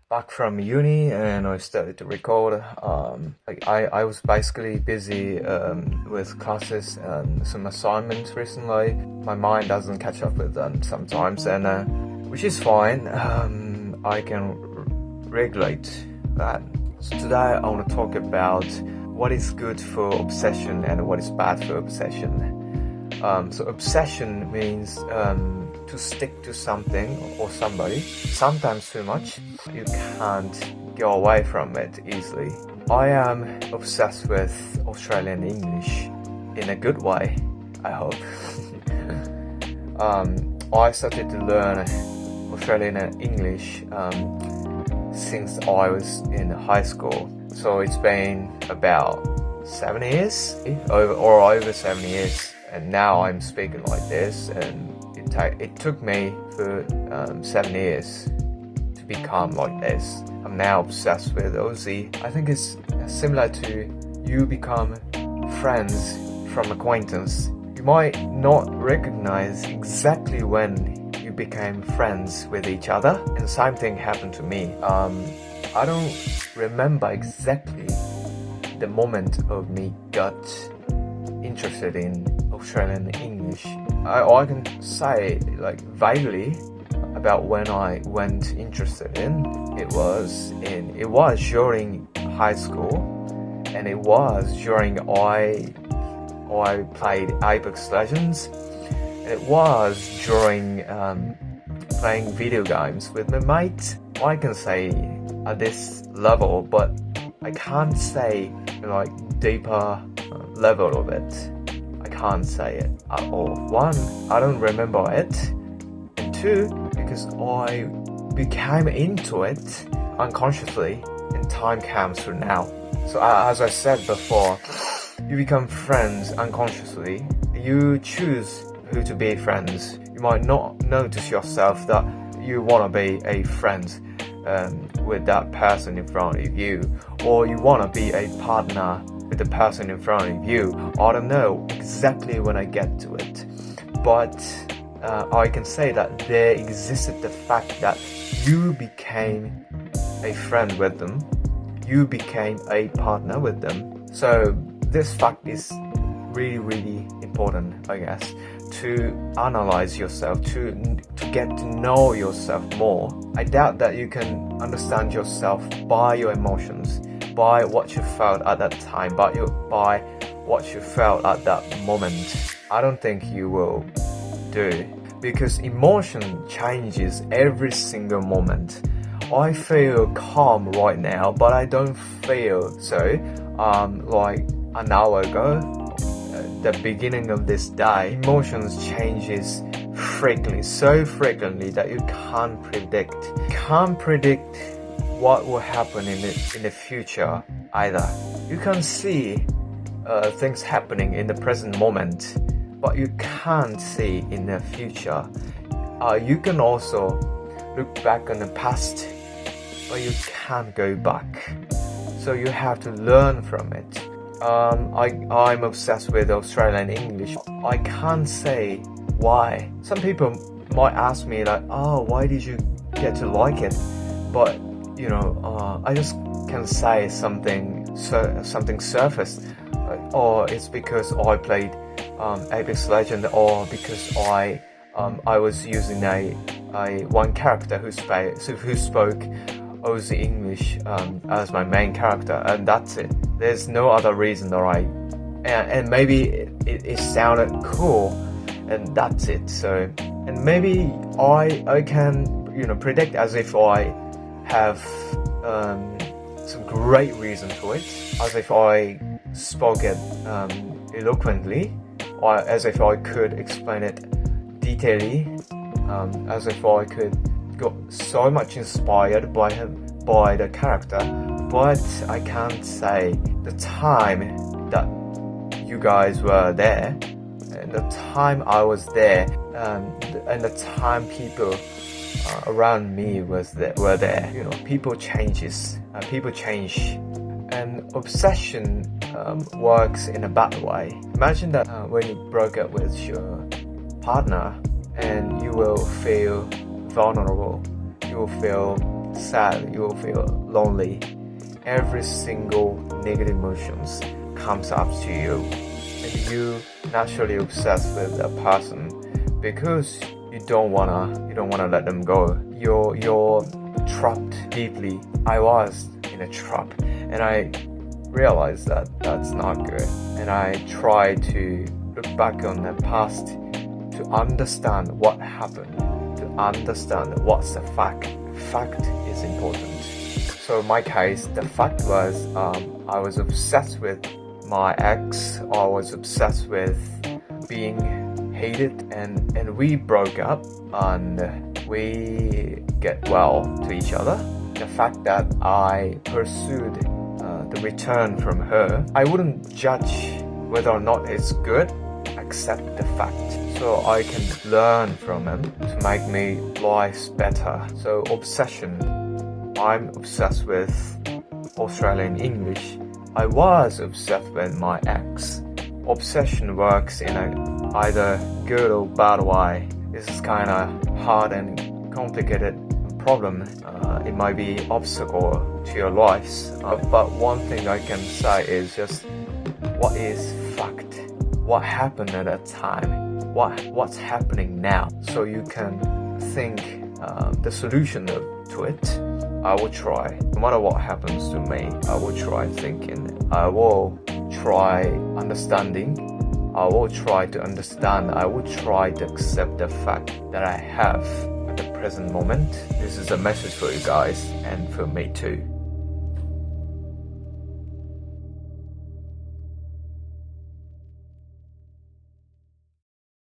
back from uni and I started to record. I was basically busy with classes and some assignments recently. My mind doesn't catch up with them sometimes, and which is fine. I can regulate that. So today I want to talk about what is good for obsession and what is bad for obsession. So obsession means to stick to something or somebody, sometimes too much. You can't go away from it easily. I am obsessed with Australian English in a good way, I hope. I started to learn Australian English since I was in high school. So it's been about 7 years, over 7 years. And now I'm speaking like this, and it took me for 7 years to become like this. I'm now obsessed with Aussie. I think it's similar to you become friends from acquaintance. You might not recognize exactly when you became friends with each other, and same thing happened to me. I don't remember exactly the moment of me got interested in Australian English. I can say like vaguely about when I went interested in. It was during high school, and it was during I played Apex Legends. And it was during playing video games with my mates. I can say at this level, but I can't say like deeper level of it. I can't say it at all. One, I don't remember it, and two, because I became into it unconsciously, and time comes through now. So as I said before, you become friends unconsciously. You choose who to be friends. You might not notice yourself that you want to be a friend with that person in front of you, or you want to be a partner with the person in front of you. I don't know exactly when I get to it, but I can say that there existed the fact that you became a friend with them, you became a partner with them. So this fact is really important, I guess, to analyze yourself, to get to know yourself more. I doubt that you can understand yourself by your emotions, by what you felt at that time, by what you felt at that moment. I don't think you will do, because emotion changes every single moment. I feel calm right now, but I don't feel so like an hour ago. The beginning of this day, emotions changes frequently, so frequently that you can't predict. You can't predict what will happen in the future either. You can see things happening in the present moment, but you can't see in the future. You can also look back on the past, but you can't go back. So you have to learn from it. I'm obsessed with Australian English. I can't say why. Some people might ask me like, oh, why did you get to like it? But you know, I just can say something surface, or it's because I played Apex Legend, or because I was using a one character who spoke Aussie English as my main character, and that's it. There's no other reason, alright? And maybe it sounded cool, and that's it. So, and maybe I can predict as if I have some great reason for it, as if I spoke it eloquently, or as if I could explain it detailedly, as if I could got so much inspired by the character. But I can't say the time that you guys were there, and the time I was there, and the time people around me were there. You know, people change, and obsession works in a bad way. Imagine that when you broke up with your partner, and you will feel vulnerable, you will feel sad, you will feel lonely. Every single negative emotions comes up to you, and you naturally obsessed with a person because you don't wanna let them go. You're trapped deeply. I was in a trap, and I realized that that's not good. And I tried to look back on the past to understand what happened, to understand what's the fact. Fact is important. So in my case, the fact was I was obsessed with my ex. I was obsessed with being hated, and we broke up and we get well to each other. The fact that I pursued the return from her, I wouldn't judge whether or not it's good, accept the fact. So I can learn from him to make me life better. So obsession, I'm obsessed with Australian English. I was obsessed with my ex. Obsession works in either good or bad way. This is kind of hard and complicated problem. It might be obstacle to your lives. But one thing I can say is just what is fact? What happened at that time? What's happening now? So you can think the solution to it. I will try. No matter what happens to me, I will try thinking. I will try understanding. I will try to understand. I will try to accept the fact that I have at the present moment. This is a message for you guys and for me too.